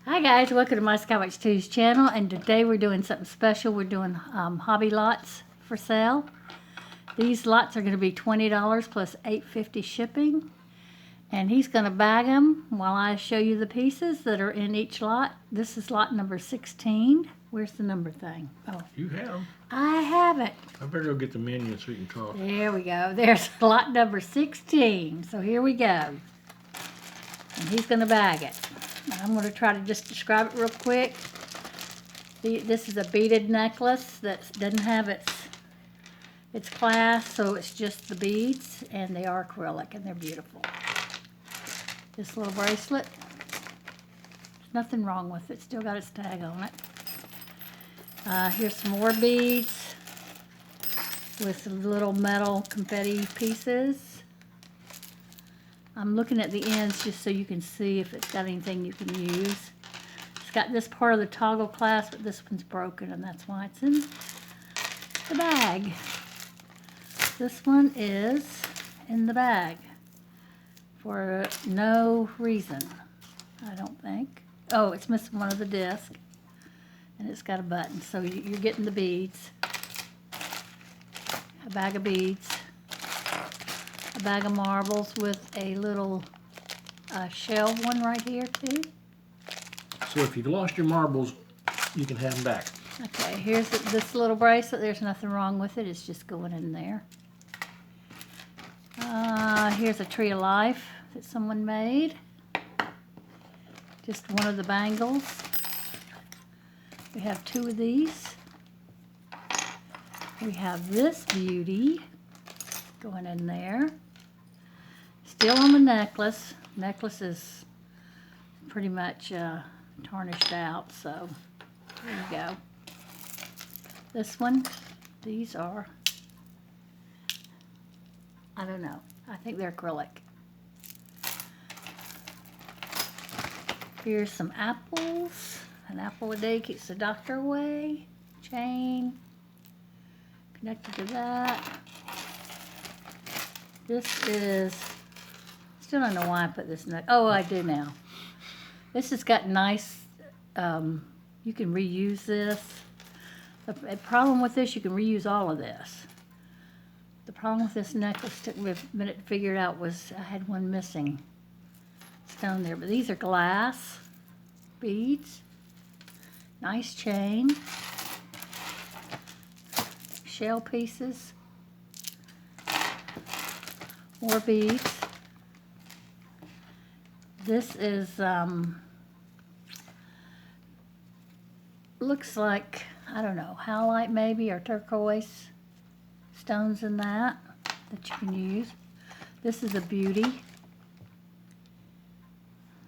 Hi guys, welcome to my Skywatch 2's channel, and today we're doing something special. We're doing hobby lots for sale. These lots are going to be $20 plus $8.50 shipping, and he's going to bag them while I show you the pieces that are in each lot. This is lot number 16. Where's the number thing? Oh, You have them. I have it. I better go get the menu so we can talk. There we go. There's lot number 16. So here we go. And he's going to bag it. I'm going to try to just describe it real quick. This is a beaded necklace that doesn't have its clasp, so it's just the beads, and they are acrylic, and they're beautiful. This little bracelet, there's nothing wrong with it. Still got its tag on it. Here's some more beads with some little metal confetti pieces. I'm looking at the ends just so you can see if it's got anything you can use. It's got this part of the toggle clasp, but this one's broken, and that's why it's in the bag. This one is in the bag for no reason, I don't think. Oh, it's missing one of the discs, and it's got a button, so you're getting the beads. A bag of beads. A bag of marbles with a little shell one right here too. So if you've lost your marbles, you can have them back. Okay, here's this little bracelet. There's nothing wrong with it. It's just going in there. Here's a tree of life that someone made. Just one of the bangles. We have two of these. We have this beauty going in there. Still on the necklace. Necklace is pretty much tarnished out, so there you go. This one, these are, I don't know, I think they're acrylic. Here's some apples. An apple a day keeps the doctor away. Chain connected to that. This is, still don't know why I put this in there. Oh, I do now. This has got nice, you can reuse this. The problem with this, you can reuse all of this. The problem with this necklace took me a minute to figure it out was I had one missing stone there. But these are glass beads. Nice chain. Shell pieces. More beads. This is, looks like, I don't know, halite maybe, or turquoise stones in that you can use. This is a beauty.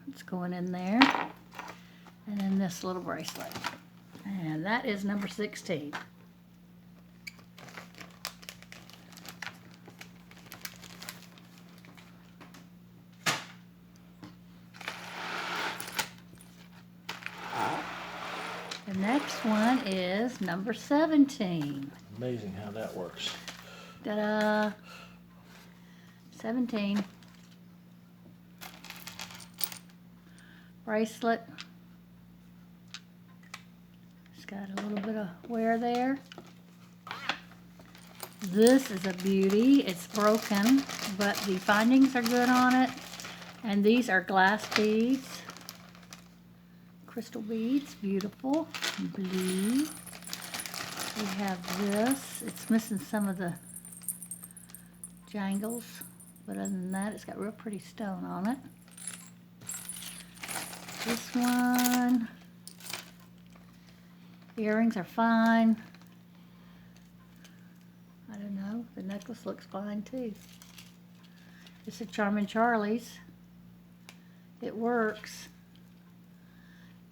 It's going in there. And then this little bracelet. And that is number 16. The next one is number 17. Amazing how that works. Ta-da! 17. Bracelet. It's got a little bit of wear there. This is a beauty. It's broken, but the findings are good on it. And these are glass beads. Crystal beads, beautiful, blue. We have this. It's missing some of the jangles, but other than that, it's got real pretty stone on it. This one, the earrings are fine. I don't know, the necklace looks fine too. It's a Charmin Charlie's. It works.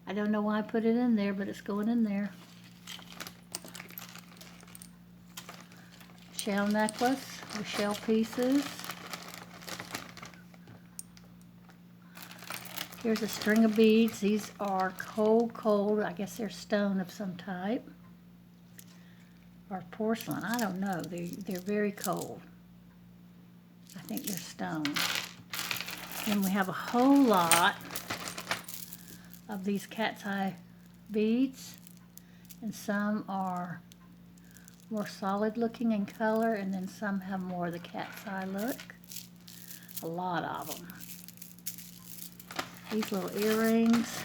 I don't know why I put it in there, but it's going in there. Shell necklace with shell pieces. Here's a string of beads. These are cold. I guess they're stone of some type. Or porcelain. I don't know. They're very cold. I think they're stone. Then we have a whole lot of these cat's eye beads, and some are more solid looking in color, and then some have more of the cat's eye look. A lot of them. These little earrings,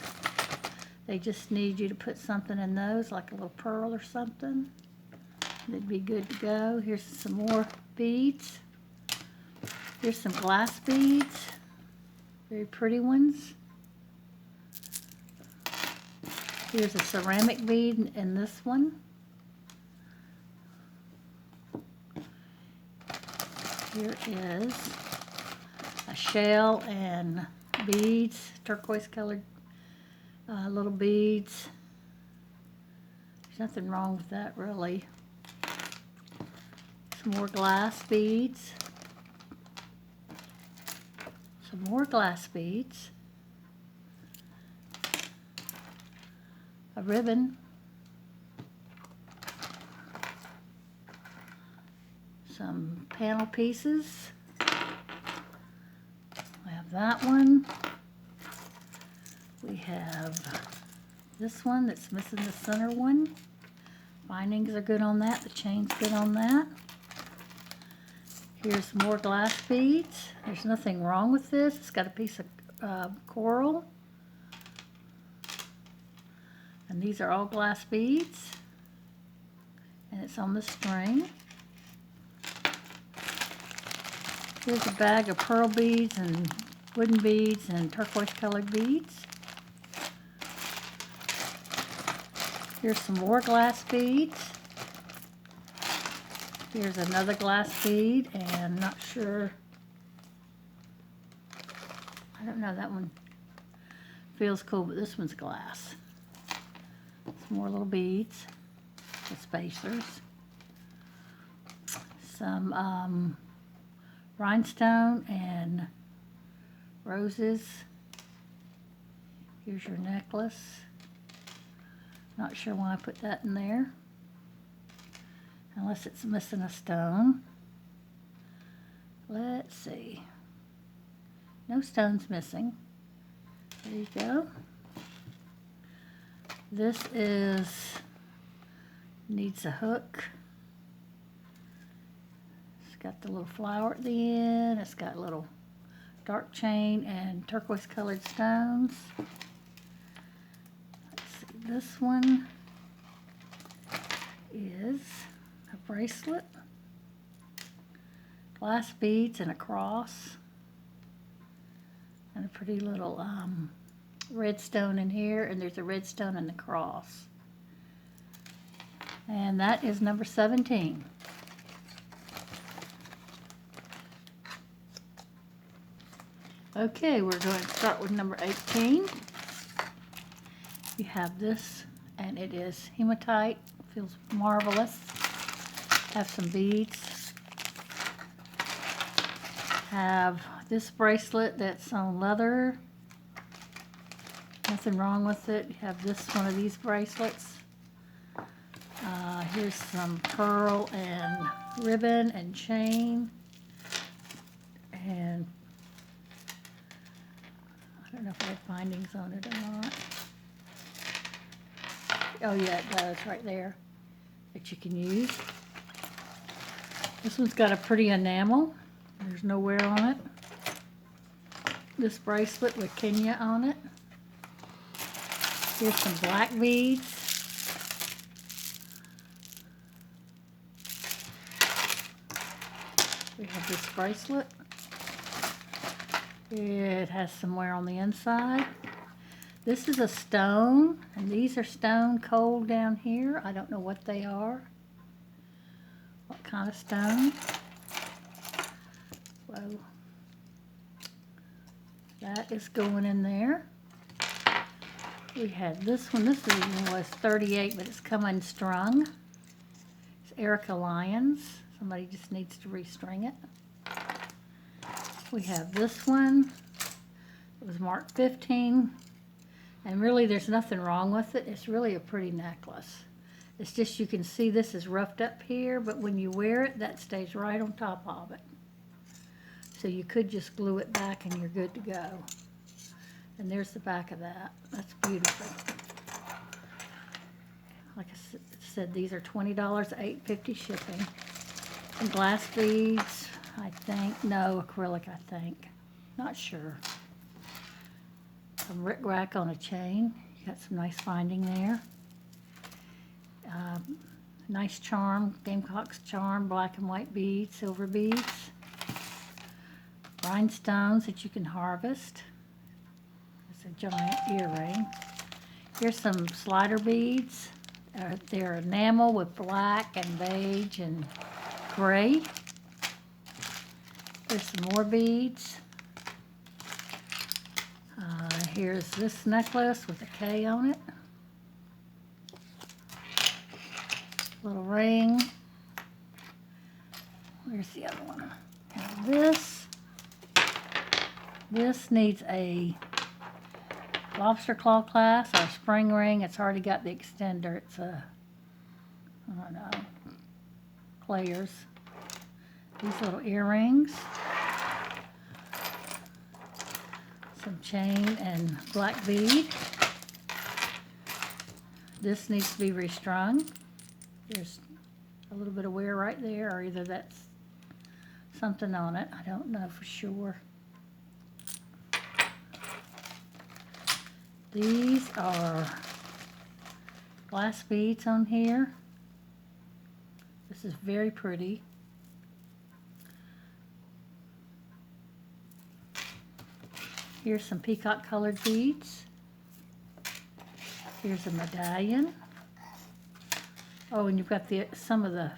they just need you to put something in those, like a little pearl or something. They'd be good to go. Here's some more beads. Here's some glass beads, very pretty ones. Here's a ceramic bead in this one. Here is a shell and beads, turquoise colored little beads. There's nothing wrong with that really. Some more glass beads. Some more glass beads. A ribbon. Some panel pieces. We have that one. We have this one that's missing the center one. Bindings are good on that. The chain's good on that. Here's more glass beads. There's nothing wrong with this. It's got a piece of coral. And these are all glass beads. And it's on the string. Here's a bag of pearl beads and wooden beads and turquoise colored beads. Here's some more glass beads. Here's another glass bead, and not sure, I don't know, that one feels cool, but this one's glass. Some more little beads, the spacers. Some rhinestone and roses. Here's your necklace. Not sure why I put that in there, unless it's missing a stone. Let's see. No stones missing. There you go. This needs a hook. It's got the little flower at the end. It's got a little dark chain and turquoise colored stones. Let's see, this one is a bracelet, glass beads and a cross, and a pretty little red stone in here, and there's a red stone in the cross. And that is number 17. Okay, we're going to start with number 18. You have this, and it is hematite. Feels marvelous. Have some beads. Have this bracelet that's on leather. Nothing wrong with it. You have this one of these bracelets. Here's some pearl and ribbon and chain. And I don't know if it had bindings on it or not. Oh yeah, it does right there that you can use. This one's got a pretty enamel. There's no wear on it. This bracelet with Kenya on it. Here's some black beads. We have this bracelet. It has some wear on the inside. This is a stone, and these are stone cold down here. I don't know what they are. What kind of stone? Whoa. That is going in there. We had this one. This one was 38, but it's come unstrung. It's Erica Lyons. Somebody just needs to restring it. We have this one. It was marked 15. And really, there's nothing wrong with it. It's really a pretty necklace. It's just, you can see this is roughed up here, but when you wear it, that stays right on top of it. So you could just glue it back and you're good to go. And there's the back of that. That's beautiful. Like I said, these are $20, $8.50 shipping. And glass beads, I think. No, acrylic, I think. Not sure. Some rickrack on a chain. You got some nice finding there. Nice charm, Gamecock's charm, black and white beads, silver beads. Rhinestones that you can harvest. It's a giant earring. Here's some slider beads. They're enamel with black and beige and gray. Here's some more beads. Here's this necklace with a K on it. Little ring. Where's the other one? Now this needs a lobster claw clasp or a spring ring. It's already got the extender. It's a, I don't know, players. These little earrings. Some chain and black bead. This needs to be restrung. There's a little bit of wear right there, or either that's something on it. I don't know for sure. These are glass beads on here. This is very pretty. Here's some peacock colored beads. Here's a medallion. Oh, and you've got some of the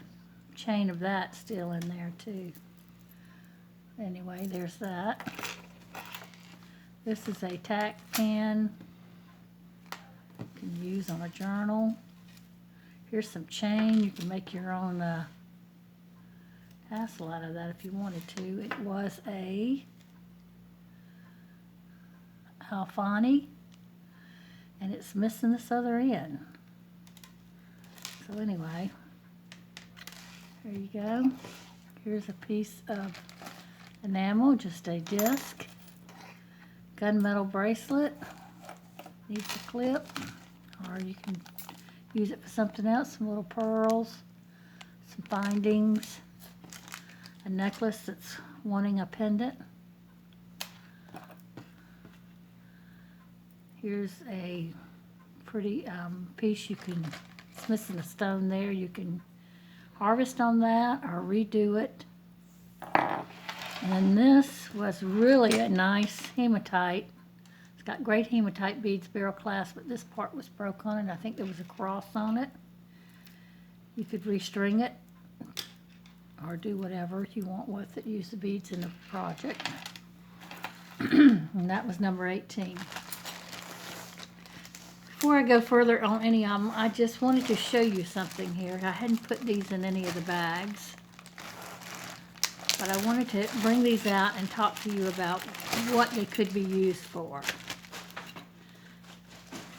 chain of that still in there too. Anyway, there's that. This is a tack pin. You can use on a journal. Here's some chain. You can make your own tassel out of that if you wanted to. It was a Alfani, and it's missing this other end. So anyway, there you go. Here's a piece of enamel, just a disc. Gunmetal bracelet. Needs a clip, or you can use it for something else. Some little pearls, some findings, a necklace that's wanting a pendant. Here's a pretty piece you can, it's missing a stone there. You can harvest on that or redo it. And this was really a nice hematite. It's got great hematite beads, barrel clasp, but this part was broke on it. I think there was a cross on it. You could restring it or do whatever you want with it. Use the beads in the project. And that was number 18. Before I go further on any of them, I just wanted to show you something here. I hadn't put these in any of the bags, but I wanted to bring these out and talk to you about what they could be used for.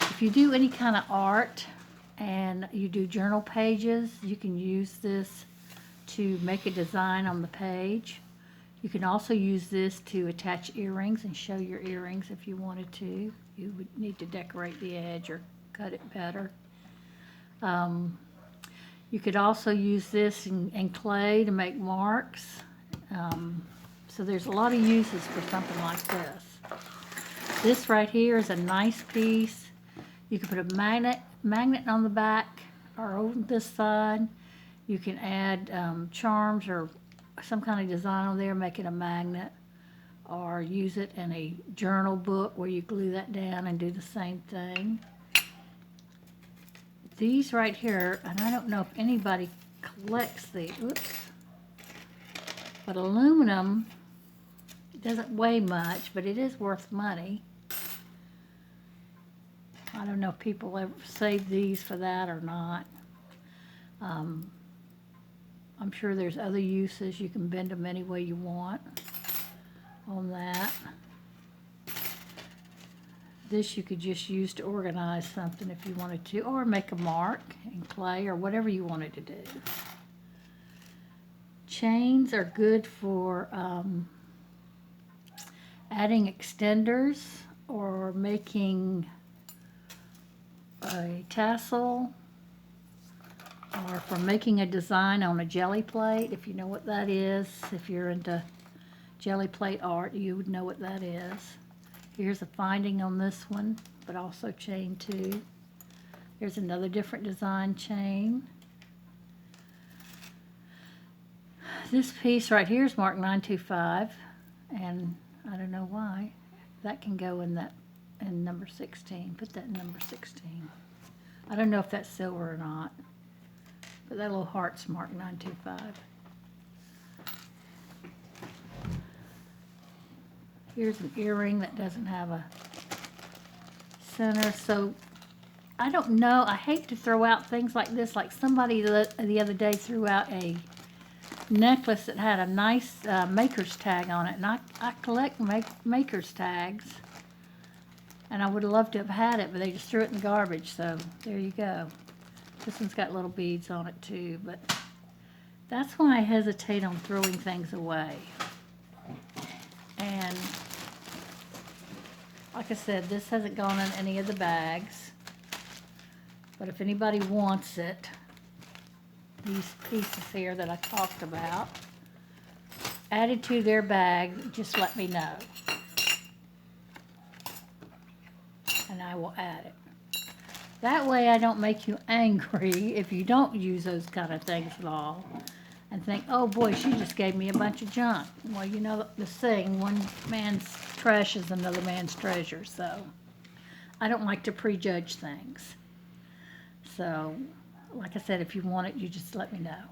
If you do any kind of art and you do journal pages, you can use this to make a design on the page. You can also use this to attach earrings and show your earrings if you wanted to. You would need to decorate the edge or cut it better. You could also use this in clay to make marks. So there's a lot of uses for something like this. This right here is a nice piece. You can put a magnet on the back or on this side. You can add charms or some kind of design on there, make it a magnet, or use it in a journal book where you glue that down and do the same thing. These right here, and I don't know if anybody collects these, but aluminum, it doesn't weigh much, but it is worth money. I don't know if people ever save these for that or not. I'm sure there's other uses. You can bend them any way you want on that. This you could just use to organize something if you wanted to, or make a mark in clay or whatever you wanted to do. Chains are good for adding extenders or making a tassel, or for making a design on a jelly plate, if you know what that is. If you're into jelly plate art, you would know what that is. Here's a finding on this one, but also chain 2. Here's another different design chain. This piece right here is marked 925, and I don't know why. That can go in number 16. Put that in number 16. I don't know if that's silver or not, but that little heart's marked 925. Here's an earring that doesn't have a center, so I don't know. I hate to throw out things like this. Like somebody the other day threw out a necklace that had a nice maker's tag on it, and I collect maker's tags, and I would have loved to have had it, but they just threw it in the garbage, so there you go. This one's got little beads on it too, but that's why I hesitate on throwing things away. And like I said, this hasn't gone in any of the bags, but if anybody wants it, these pieces here that I talked about, added to their bag, just let me know, and I will add it. That way I don't make you angry if you don't use those kind of things at all, and think, oh boy, she just gave me a bunch of junk. Well, you know the saying, one man's trash is another man's treasure, so I don't like to prejudge things. So, like I said, if you want it, you just let me know.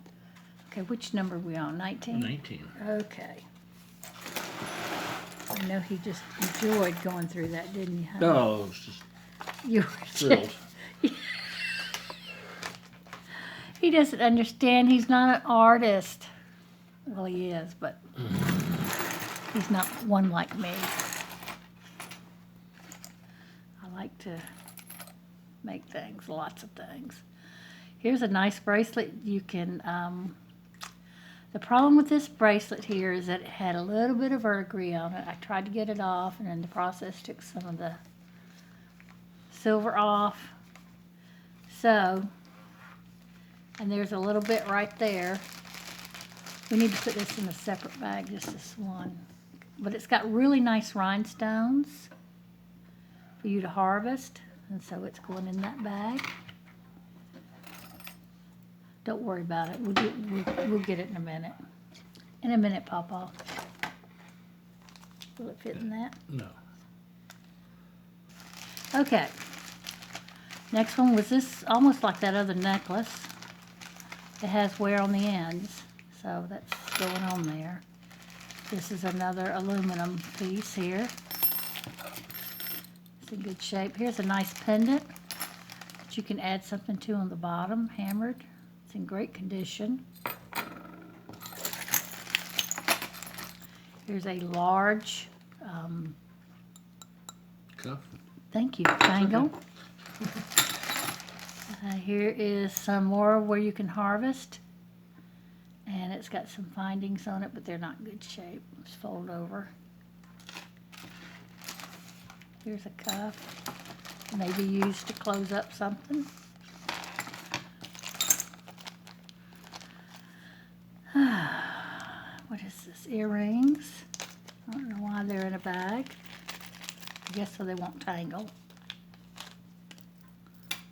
Okay, which number are we on? 19? 19. Okay. I know he just enjoyed going through that, didn't you, honey? No, it's just You were thrilled. He doesn't understand. He's not an artist. Well, he is, but he's not one like me. I like to make things, lots of things. Here's a nice bracelet. You can, the problem with this bracelet here is that it had a little bit of verdigris on it. I tried to get it off, and in the process took some of the silver off. So, and there's a little bit right there. We need to put this in a separate bag, just this one. But it's got really nice rhinestones for you to harvest, and so it's going in that bag. Don't worry about it. We'll get it in a minute. In a minute, Pawpaw. Will it fit in that? No. Okay. Next one was this, almost like that other necklace. It has wear on the ends, so that's going on there. This is another aluminum piece here. It's in good shape. Here's a nice pendant that you can add something to on the bottom, hammered. It's in great condition. Here's a large, Cuff. thank you, bangle. Here is some more where you can harvest. And it's got some findings on it, but they're not in good shape. Let's fold over. Here's a cuff. Maybe used to close up something. What is this? Earrings. I don't know why they're in a bag. I guess so they won't tangle.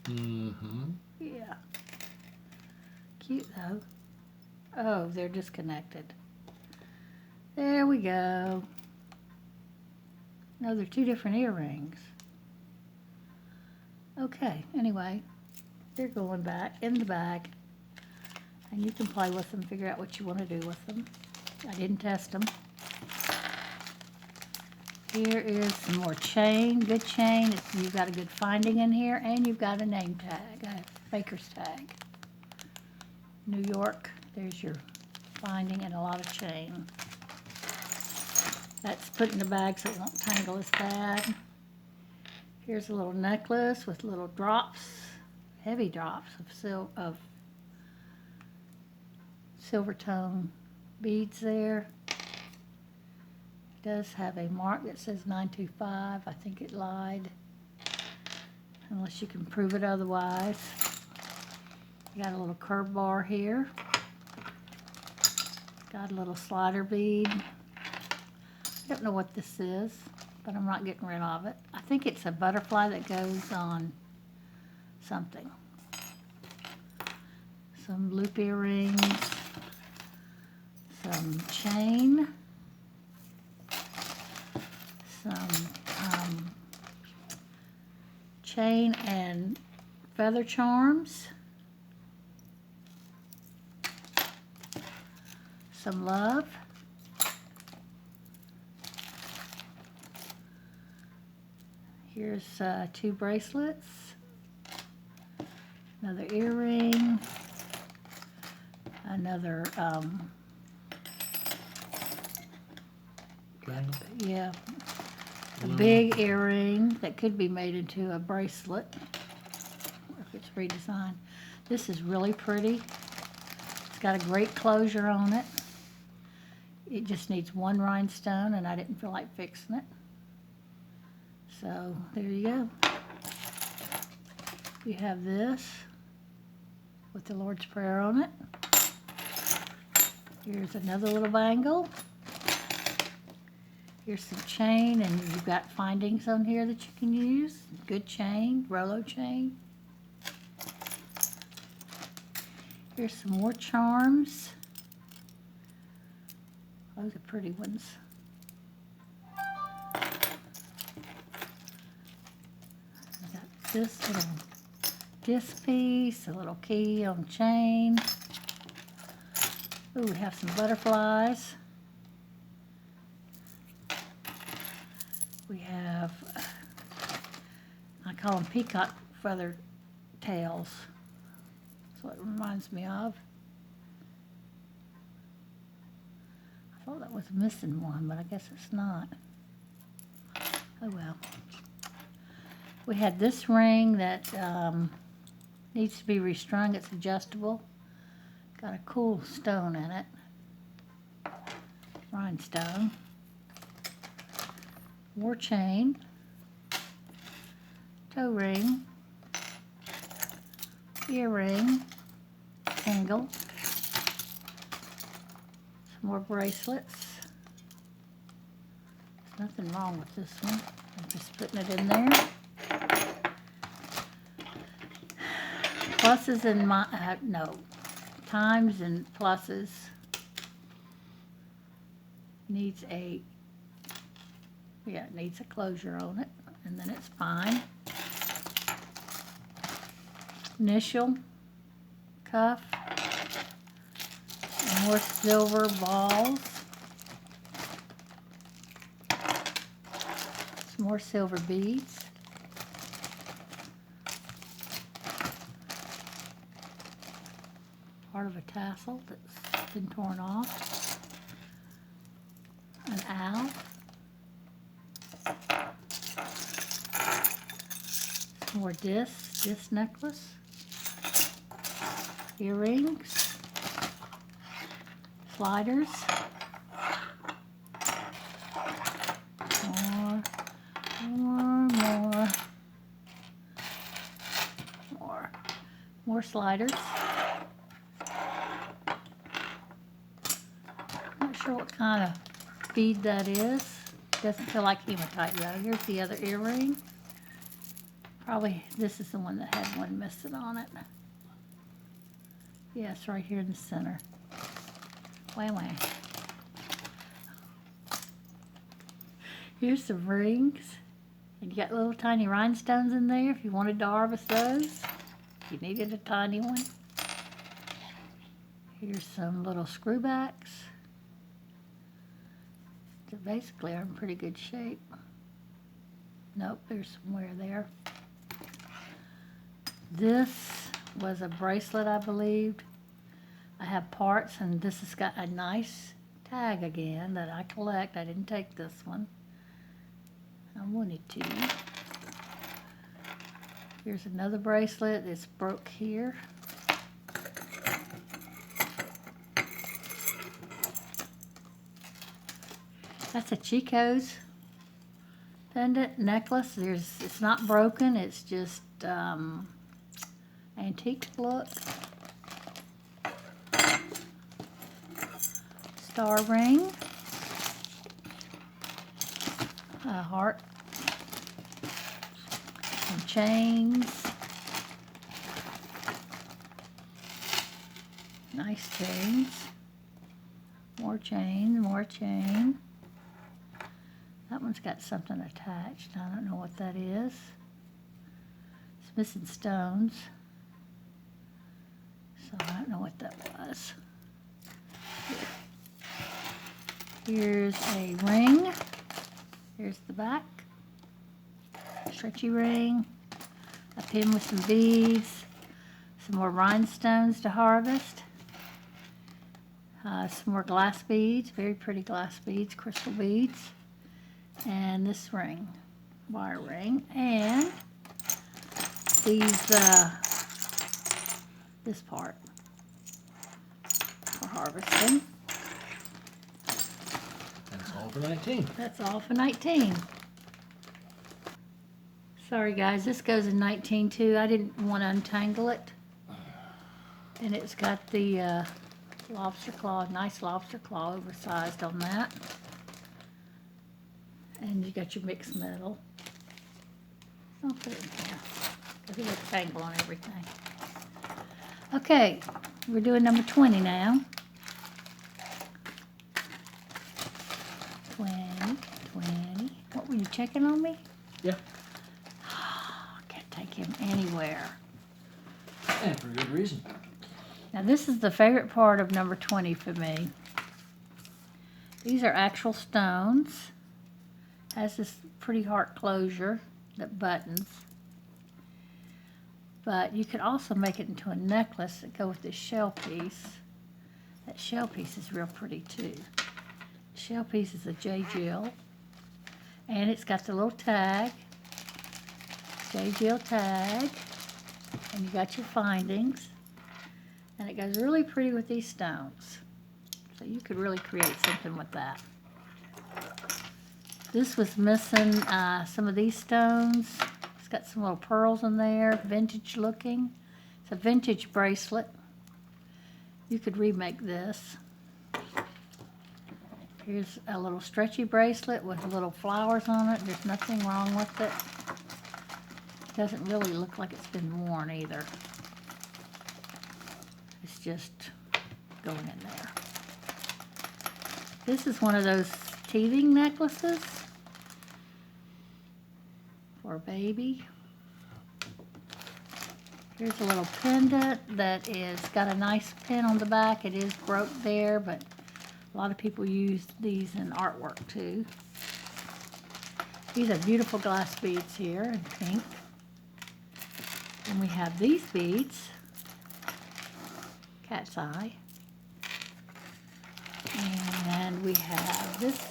Mm-hmm. Yeah. Cute though. Oh, they're disconnected. There we go. No, they're two different earrings. Okay, anyway, they're going back in the bag. And you can play with them, figure out what you want to do with them. I didn't test them. Here is some more chain, good chain. You've got a good finding in here, and you've got a name tag, a baker's tag. New York, there's your finding and a lot of chain. That's put in the bag so it won't tangle as bad. Here's a little necklace with little drops, heavy drops of silver tone beads there. does have a mark that says 925. I think it lied, unless you can prove it otherwise. You got a little curb bar here. Got a little slider bead. I don't know what this is, but I'm not getting rid of it. I think it's a butterfly that goes on something. Some loop earrings, some chain, some chain and feather charms, some love, here's 2 bracelets, another earring, another Bangle. yeah, a big earring that could be made into a bracelet if it's redesigned. This is really pretty. It's got a great closure on it. It just needs 1 rhinestone, and I didn't feel like fixing it. So there you go. You have this with the Lord's Prayer on it. Here's another little bangle. Here's some chain, and you've got findings on here that you can use. Good chain, Rolo chain. Here's some more charms. Those are pretty ones. I got this little disc piece, a little key on chain. Ooh, we have some butterflies. We have, I call them peacock feather tails. That's what it reminds me of. I thought that was missing one, but I guess it's not. Oh well. We had this ring that needs to be restrung. It's adjustable. Got a cool stone in it. Rhinestone. More chain. Toe ring. Earring. Angle. Some more bracelets. There's nothing wrong with this one. I'm just putting it in there. Pluses and times and pluses. Needs a, it needs a closure on it, and then it's fine. Initial, cuff, and more silver balls. Some more silver beads. Part of a tassel that's been torn off. An owl. Some more disc necklace. Earrings. Sliders. More sliders. Not sure what kind of bead that is. Doesn't feel like hematite though. Here's the other earring. Probably this is the one that had one missing on it. Yes, right here in the center. Wah. Here's some rings. And you got little tiny rhinestones in there if you wanted to harvest those. If you needed a tiny one. Here's some little screwbacks. They basically are in pretty good shape. Nope, there's some wear there. This was a bracelet, I believed. I have parts, and this has got a nice tag again that I collect. I didn't take this one. I wanted to. Here's another bracelet that's broke here. That's a Chico's pendant necklace. It's not broken, it's just antique look. Star ring. A heart. Some chains. Nice chains. More chain, more chain. That one's got something attached. I don't know what that is. It's missing stones. So I don't know what that was. Here's a ring. Here's the back. Stretchy ring. A pin with some beads. Some more rhinestones to harvest. Some more glass beads. Very pretty glass beads, crystal beads. And this ring. Wire ring. And these, this part for harvesting. That's all for 19. That's all for 19. Sorry guys, this goes in 19 too. I didn't want to untangle it. And it's got the lobster claw, nice lobster claw, oversized on that. And you got your mixed metal. I'll put it in here because it looks tangled on everything. Okay, we're doing number 20 now. 20. What, were you checking on me? Yeah. I can't take him anywhere. And for good reason. Now this is the favorite part of number 20 for me. These are actual stones. Has this pretty heart closure that buttons. But you could also make it into a necklace that go with this shell piece. That shell piece is real pretty too. The shell piece is a J. Jill. And it's got the little tag. J. Jill tag. And you got your findings. And it goes really pretty with these stones. So you could really create something with that. This was missing some of these stones. It's got some little pearls in there, vintage looking. It's a vintage bracelet. You could remake this. Here's a little stretchy bracelet with little flowers on it. There's nothing wrong with it. It doesn't really look like it's been worn either. It's just going in there. This is one of those teething necklaces for a baby. Here's a little pendant that is got a nice pin on the back. It is broke there, but a lot of people use these in artwork too. These are beautiful glass beads here in pink. And we have these beads, cat's eye. And we have this.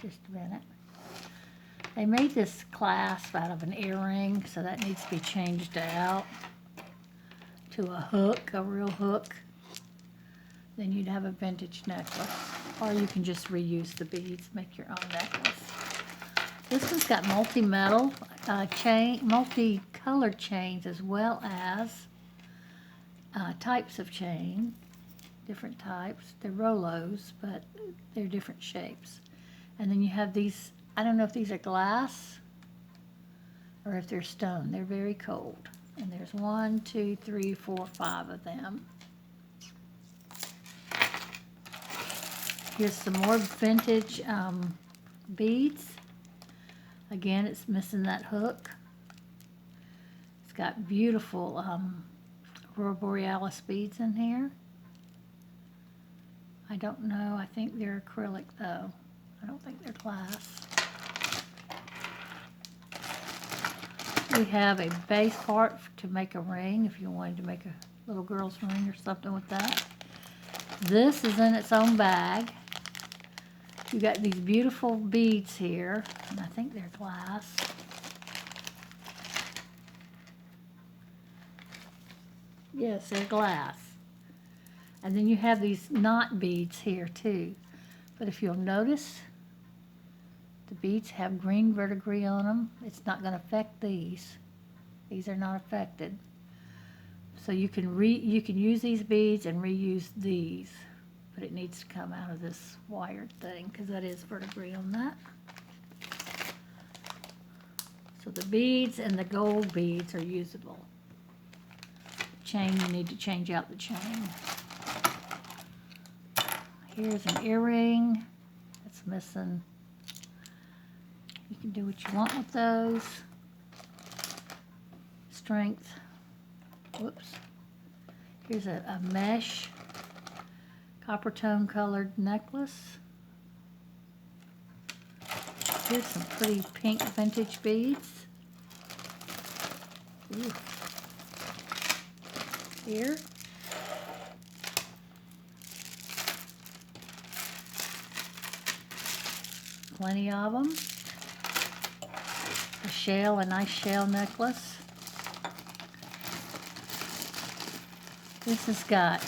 Just a minute. They made this clasp out of an earring, so that needs to be changed out to a hook, a real hook. Then you'd have a vintage necklace. Or you can just reuse the beads, make your own necklace. This one's got multi-metal chain, multi-colored chains, as well as types of chain, different types. They're Rolos, but they're different shapes. And then you have these, I don't know if these are glass or if they're stone. They're very cold. And there's 1, 2, 3, 4, 5 of them. Here's some more vintage beads. Again, it's missing that hook. It's got beautiful Aurora Borealis beads in here. I don't know. I think they're acrylic though. I don't think they're glass. We have a base part to make a ring if you wanted to make a little girl's ring or something with that. This is in its own bag. You got these beautiful beads here, and I think they're glass. Yes, they're glass. And then you have these knot beads here too. But if you'll notice, the beads have green verdigris on them. It's not going to affect these. These are not affected. So you can use these beads and reuse these. But it needs to come out of this wired thing because that is verdigris on that. So the beads and the gold beads are usable. Chain, you need to change out the chain. Here's an earring that's missing. You can do what you want with those. Strength. Whoops. Here's a mesh copper tone colored necklace. Here's some pretty pink vintage beads. Ooh. Here. Plenty of them. A nice shell necklace. This has got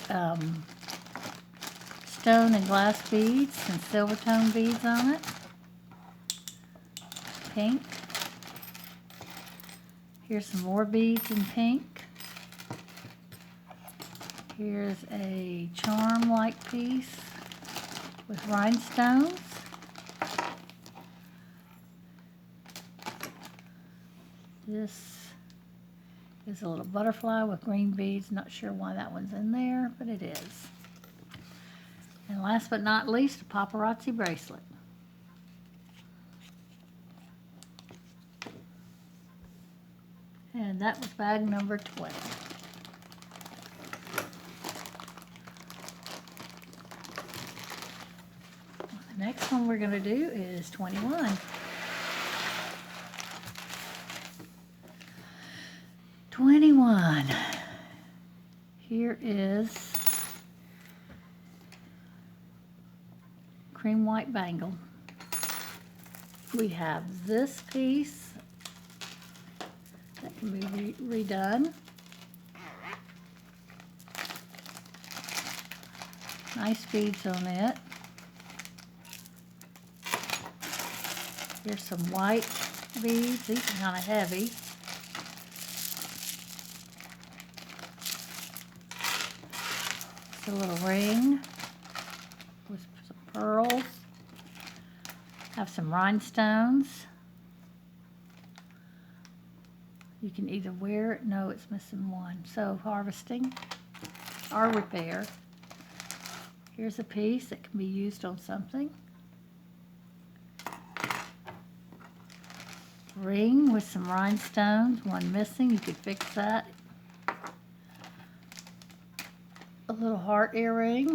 stone and glass beads and silver tone beads on it. Pink. Here's some more beads in pink. Here's a charm-like piece with rhinestones. This is a little butterfly with green beads. Not sure why that one's in there, but it is. And last but not least, a paparazzi bracelet. And that was bag number 20. The next one we're going to do is 21. 21. Here is cream white bangle. We have this piece that can be redone. Nice beads on it. Here's some white beads. These are kind of heavy. A little ring with some pearls. Have some rhinestones. You can either wear it. No, it's missing one. So harvesting or repair. Here's a piece that can be used on something. Ring with some rhinestones. One missing. You could fix that. A little heart earring.